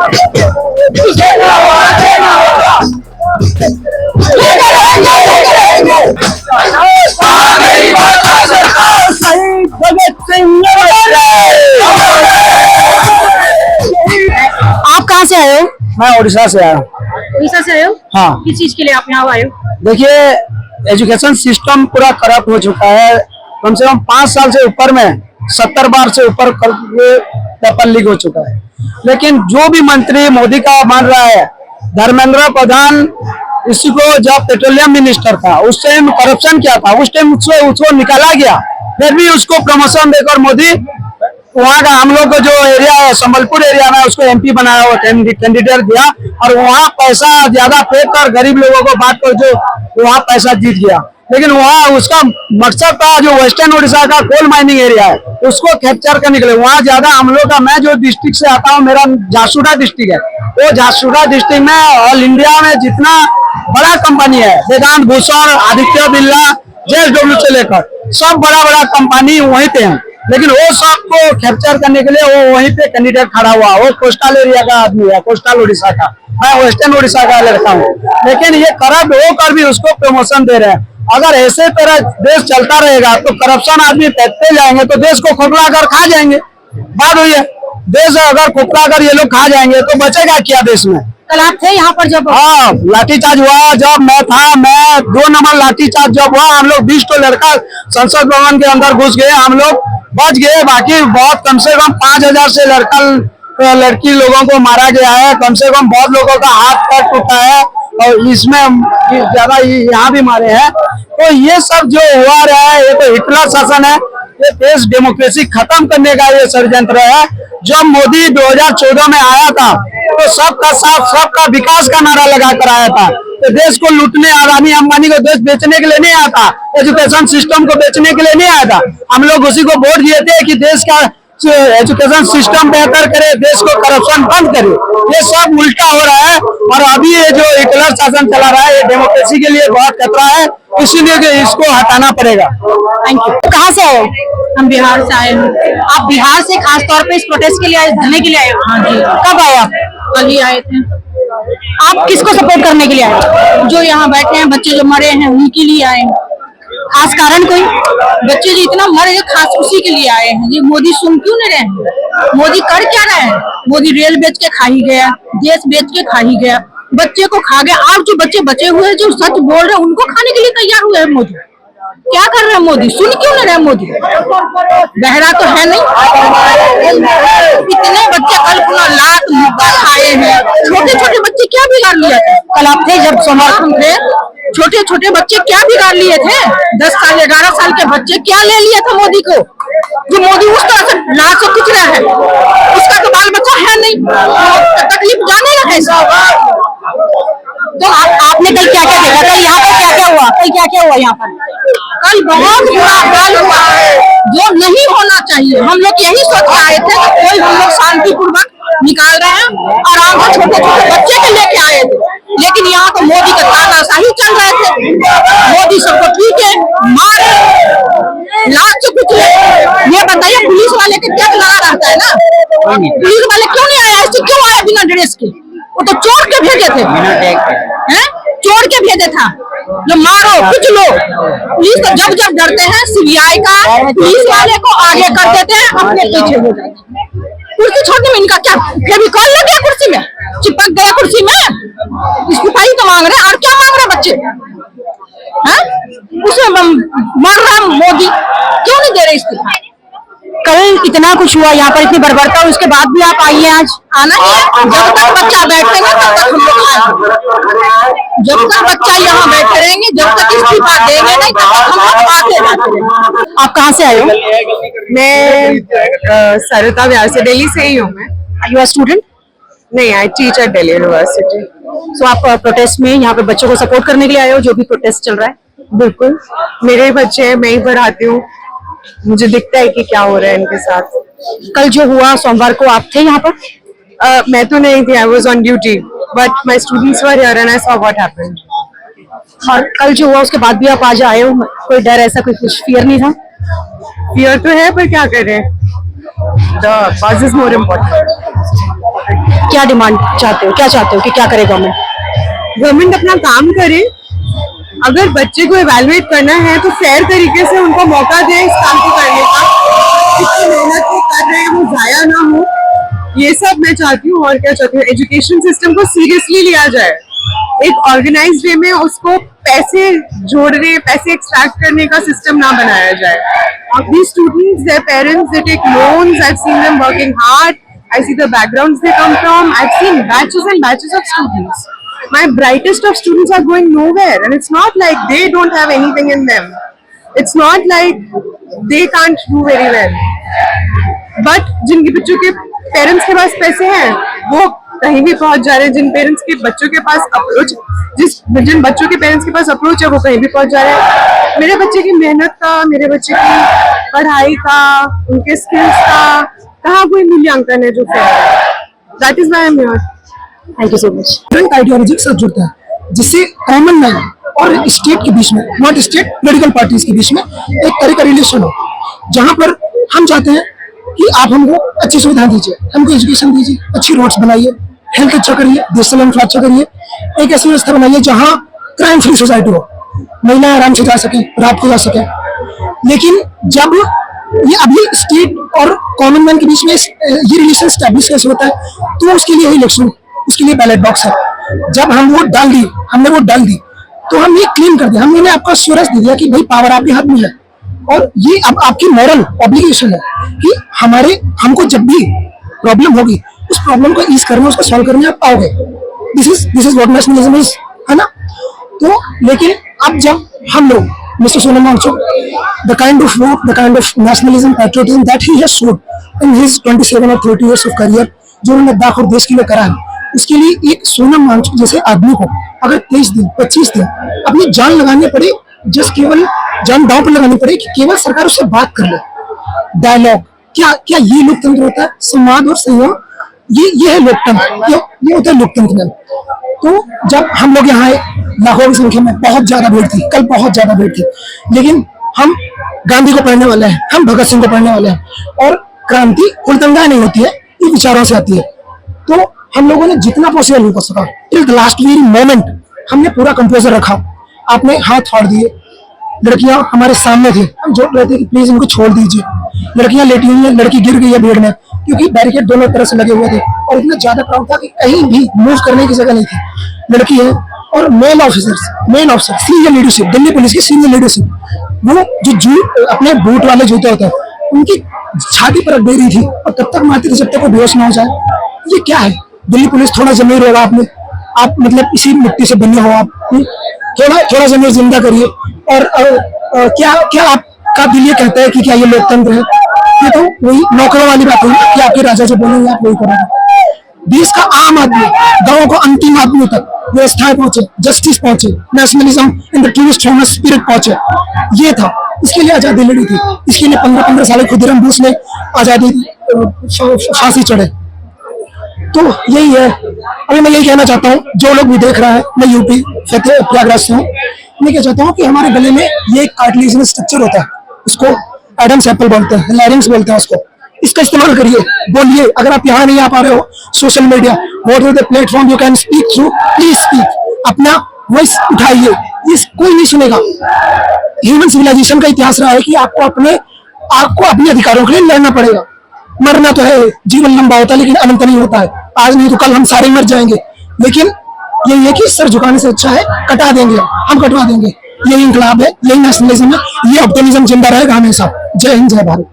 आप कहाँ से आए हो? मैं उड़ीसा से आया हूँ। उड़ीसा से आए हो? हाँ। किस चीज के लिए आप यहाँ आए हो? देखिए, एजुकेशन सिस्टम पूरा करप्ट हो चुका है। कम से कम 5 साल से ऊपर में 70 बार से ऊपर पेपर लीक हो चुका है। लेकिन जो भी मंत्री मोदी का मान रहा है, धर्मेंद्र प्रधान इसी को जब पेट्रोलियम मिनिस्टर था उस टाइम करप्शन क्या था, उस टाइम उसको निकाला गया, फिर भी उसको प्रमोशन देकर मोदी वहाँ का हम लोग को जो एरिया है संबलपुर एरिया में उसको एमपी बनाया हुआ कैंडिडेट दिया और वहाँ पैसा ज्यादा फेंक कर गरीब लोगों को बांट कर जो वहाँ पैसा जीत गया। लेकिन वहाँ उसका मकसद था जो वेस्टर्न उड़ीसा का कोल माइनिंग एरिया है उसको कैप्चर करने के लिए। वहाँ ज्यादा हम लोग का, मैं जो डिस्ट्रिक्ट से आता हूँ, मेरा झारसुगुड़ा डिस्ट्रिक्ट है, वो झारसुगुड़ा डिस्ट्रिक्ट में ऑल इंडिया में जितना बड़ा कंपनी है, वेदांत भूषण, आदित्य बिरला, JSW से लेकर सब बड़ा बड़ा कंपनी वहीं पे है। लेकिन वो सबको कैप्चर करने के लिए वो वहीं पे कैंडिडेट खड़ा हुआ। वो कोस्टल एरिया का आदमी है, कोस्टल उड़ीसा का, मैं वेस्टर्न उड़ीसा का लड़का हूँ। लेकिन ये करप्ट होकर भी उसको प्रमोशन दे रहे हैं। अगर ऐसे तरह देश चलता रहेगा तो करप्शन आदमी फेंकते जाएंगे तो देश को खोखला कर खा जाएंगे। बात हुई है, देश अगर खोखला कर ये लोग खा जाएंगे तो बचेगा क्या देश में? कल आप थे यहाँ पर जब? हाँ, लाठीचार्ज हुआ जब मैं था, मैं 2 नंबर लाठीचार्ज जब हुआ, हम लोग 20 तो लड़का संसद भवन के अंदर घुस गए, हम लोग बच गए। बाकी बहुत कम से कम 5000 से लड़की लोगों को मारा गया है। कम से कम बहुत लोगों का हाथ पैर टूटा है और इसमें ज्यादा यहाँ भी मारे हैं। तो ये सब जो हुआ रहा है ये तो हिटलर शासन है। ये देश डेमोक्रेसी खत्म करने का ये षड्यंत्र है। जब मोदी 2014 में आया था तो सबका साथ सबका विकास का नारा लगा कर आया था। तो देश को लूटने, अदानी अंबानी को देश बेचने के लिए नहीं आया था, एजुकेशन सिस्टम को बेचने के लिए नहीं आया था। हम लोग उसी को वोट दिए थे कि देश का एजुकेशन सिस्टम बेहतर करे, देश को करप्शन बंद करे। ये सब उल्टा हो रहा है और अभी ये जो हिटलर शासन चला रहा है ये डेमोक्रेसी के लिए बहुत खतरा है, इसीलिए इसको हटाना पड़ेगा। Thank you. तो कहाँ से आए हो? हम बिहार से आए हैं। आप बिहार से खास तौर पे इस प्रोटेस्ट के लिए आए, धरने के लिए आए हो? हाँ जी। कब आए आप? कल ही आए थे। आप किसको सपोर्ट करने के लिए आए? जो यहाँ बैठे हैं बच्चे जो मरे हैं उनके लिए आए हैं। खास कारण कोई? बच्चे जो इतना मरे हैं खास उसी के लिए आए हैं। ये मोदी सुन क्यों नहीं रहे हैं? मोदी कर क्या रहे हैं? मोदी रेल बेच के खा ही गया, देश बेच के खा ही गया, बच्चे को खा गया। आप जो बच्चे बचे हुए जो सच बोल रहे हैं उनको खाने के लिए तैयार हुए हैं मोदी। क्या कर रहे हैं मोदी? सुन क्यों नहीं रहे मोदी? बहरा तो है नहीं। इतने बच्चे कल्पना लात खाए हैं। छोटे छोटे बच्चे क्या बिगाड़ लिया था? कल आप थे जब समर्थन थे, छोटे छोटे बच्चे क्या बिगाड़ लिए थे? 10 साल 11 साल के बच्चे क्या ले लिए थे मोदी को? जो मोदी उस तरह से लात से कुछ रहा है, उसका तो बाल बच्चा है नहीं, तकलीफ जानेगा कैसा? तो आपने कल क्या क्या देखा? कल यहाँ पर क्या क्या हुआ? कल क्या क्या हुआ यहाँ पर? कल बहुत बुरा हाल हुआ जो नहीं होना चाहिए। हम लोग यही सोच के आए थे कि कोई हम लोग शांतिपूर्वक निकाल रहे हैं, आराम से छोटे छोटे बच्चे को लेके आए थे। लेकिन यहाँ तो मोदी का तानाशाही चल रहे थे। मोदी सबको ठीक है मारे, लास्ट से कुछ ये बताइए पुलिस वाले के क्या लगा रहता है ना? पुलिस वाले क्यों नहीं आया? ऐसे क्यों आया बिना ड्रेस के? वो तो चोर के भेजे थे, हैं? चोर के भेजे था जो मारो कुछ लो। पुलिस तो जब जब डरते हैं CBI का, पुलिस वाले को आगे कर देते हैं, अपने पीछे हो जाते हैं। कुर्सी छोड़ने में इनका क्या फेविकॉल लग गया कुर्सी में, चिपक गया कुर्सी में। इस्तीफाई तो मांग रहे हैं और क्या मांग रहे बच्चे? हैं? उसमें मर रहा मोदी, क्यों नहीं दे रहे इस्तीफा? कल इतना कुछ हुआ यहाँ पर, इतनी बर्बरता, उसके बाद भी आप आइए आज? आना है। जब तक बच्चा बैठेगा तब तक हम लोग आएंगे। जब तक बच्चा यहाँ बैठे रहेंगे, जब तक इस्तीफा देंगे नहीं तब तक हम लोग आते रहेंगे। आप कहाँ से आए हो? मैं सरिता बिहार से, दिल्ली से ही हूँ मैं। You are student? नहीं, I teach at Delhi university. So आप प्रोटेस्ट में यहाँ पे बच्चों को सपोर्ट करने के लिए आए हो जो भी प्रोटेस्ट चल रहा है? बिल्कुल, मेरे ही बच्चे हैं, मैं ही पढ़ाती हूँ, मुझे दिखता है कि क्या हो रहा है इनके साथ। कल जो हुआ सोमवार को, आप थे यहाँ पर? मैं तो नहीं थी, I was on duty, but my students were here and I saw what happened. और कल जो हुआ उसके बाद भी आप आज आए हो, कोई डर ऐसा कोई कुछ फियर नहीं था? फियर तो है पर क्या करें, the cause is more important. Expect. क्या डिमांड चाहते हो, क्या चाहते हो कि क्या करे गवर्नमेंट? गवर्नमेंट अपना काम करे, अगर बच्चे को इवैल्यूएट करना है तो फेयर तरीके से उनको मौका दे इस काम को करने का, जितनी मेहनत वो कर रहे हैं वो जाया ना हो, ये सब मैं चाहती हूँ। और क्या चाहती हूँ, एजुकेशन सिस्टम को सीरियसली लिया जाए, एक ऑर्गेनाइज्ड वे में उसको पैसे जोड़ने, पैसे एक्सट्रैक्ट करने का सिस्टम ना बनाया जाए। These students, their parents, they take loans. I've seen them working hard. I see the backgrounds they come from. I've seen batches and batches of students. My brightest of students are going nowhere, and it's not like they don't have anything in them. It's not like they can't do very well. But जिनके बच्चों के parents के पास पैसे हैं, वो कहीं भी पहुंच जा रहे हैं। जिन पेरेंट्स के बच्चों के पास अप्रोच, जिन बच्चों के पेरेंट्स के पास अप्रोच है, वो कहीं भी पहुंच जा रहे हैं। मेरे बच्चे की मेहनत का, मेरे बच्चे की पढ़ाई का, उनके स्किल्स का कहाँ कोई मूल्यांकन है जो फेयर है? That is why I am here. Thank you so much. Different ideology के साथ जुड़ता है, जिससे कॉमन मैन और स्टेट के बीच में, नॉट स्टेट, पॉलिटिकल पार्टीज के बीच में एक तरह का रिलेशन हो, जहां पर हम चाहते हैं कि आप हमको अच्छी सुविधा दीजिए, हमको एजुकेशन दीजिए, अच्छी रोड्स बनाइए, हेल्थ अच्छा करिए, देश का अच्छा करिए, एक ऐसी व्यवस्था बनाइए जहां क्राइम फ्री सोसाइटी हो, महिलाएं आराम से जा सकें, रात को जा सकें। लेकिन जब ये अभी स्टेट और कॉमन मैन के बीच में ये रिलेशन स्टैब्लिश कैसे होता है, तो उसके लिए इलेक्शन, उसके लिए बैलेट बॉक्स है। जब हम वोट डाल दिए, हमने वोट डाल दी, तो हम ये क्लेम कर दिया, हमने आपका एश्योरेंस दे दिया कि भाई पावर आपके हाथ में है, और ये अब आपकी मॉरल ऑब्लिगेशन है कि हमको जब भी प्रॉब्लम होगी, उस प्रॉब्लम को ईज करने, उसको सॉल्व करने आप आओगे। This is what nationalism is, है ना? तो लेकिन अब जब हम लोग Mr. Sonam Wangchuk, the kind of vote, the kind of nationalism, patriotism that he has showed in his 27 or 30 years of career, जो उन्होंने लद्दाख और देश के लिए करा है, उसके लिए एक सोनम वांगचुक जैसे आदमी को अगर 23 दिन 25 दिन अपनी जान लगानी पड़े, जस्ट केवल जान दांव पर लगानी पड़े कि केवल सरकार उससे बात कर ले, डायलॉग, क्या क्या ये लोकतंत्र होता है? संवाद और संयम, ये है लोकतंत्र, ये होता है लोकतंत्र में। तो जब हम लोग यहाँ आए, लाखों की संख्या में, बहुत ज्यादा भीड़ थी, कल बहुत ज्यादा भीड़ थी, लेकिन हम गांधी को पढ़ने वाले हैं, हम भगत सिंह को पढ़ने वाले हैं, और क्रांति हुड़दंगा नहीं होती है, ये विचारों से आती है। तो हम लोगों ने जितना पॉसिबल हो सका till the last very moment हमने पूरा कंपोजर रखा। आपने हाथ फाड़ दिए, लड़कियां हमारे सामने थी, हम जोड़ रहे थे कि प्लीज इनको छोड़ दीजिए, लड़कियां लेटी हुई है, लड़की गिर गई है भीड़ में, क्योंकि बैरिकेड दोनों तरफ से लगे हुए थे और इतना ज्यादा क्राउड था कि कहीं भी मूव करने की जगह नहीं थी। लड़की है और main officer, senior leadership, Delhi police की सीनियर लीडरशिप, वो जो अपने बूट वाले जूते होते हैं, उनकी छाती पर रख दे रही थी, और तब तक मारती थी जब तक वो बेहोश ना हो जाए। ये क्या है? दिल्ली पुलिस, थोड़ा जमीर होगा आप मतलब इसी मिट्टी से बने हो आप, थोड़ा जमीर जिंदा करिए। और क्या आपका दिल ये कहता है कि क्या ये लोकतंत्र है? ये तो वही नौकरों वाली बात हुई कि आपके राजा जो बोलेंगे आप वही करोगे। देश का आम आदमी, गांव को अंतिम आदमी तक व्यवस्थाएं पहुंचे, जस्टिस पहुंचे, nationalism in the truest form of spirit पहुंचे, ये था। इसके लिए आजादी लड़ी थी, इसके लिए 15-15 साल खुदीराम बोस ने आजादी फांसी चढ़े। तो यही है। अभी मैं यही कहना चाहता हूँ, जो लोग भी देख रहा है, मैं यूपी प्रयागराज से हूँ, मैं क्या चाहता हूँ कि हमारे गले में ये कार्टिलेजिनस स्ट्रक्चर होता है, उसको एडम्स एप्पल बोलते हैं, लैरिंग्स बोलते हैं उसको, इसका इस्तेमाल करिए, बोलिए। अगर आप यहाँ नहीं आ पा रहे हो, social media, what is the platform you can speak through, please speak, अपना वॉइस उठाइए, ये कोई नहीं सुनेगा। ह्यूमन सिविलाइजेशन का इतिहास रहा है कि आपको अपने अधिकारों के लिए लड़ना पड़ेगा। मरना तो है, जीवन लंबा होता है लेकिन अनंत नहीं होता है, आज नहीं तो कल हम सारे मर जाएंगे, लेकिन यही है कि सर झुकाने से अच्छा है कटा देंगे, हम कटवा देंगे। यही इंकलाब है, यही नेशनलिज्म है, ये ऑप्टिमिज्म जिंदा रहेगा हमेशा। जय हिंद, जय भारत।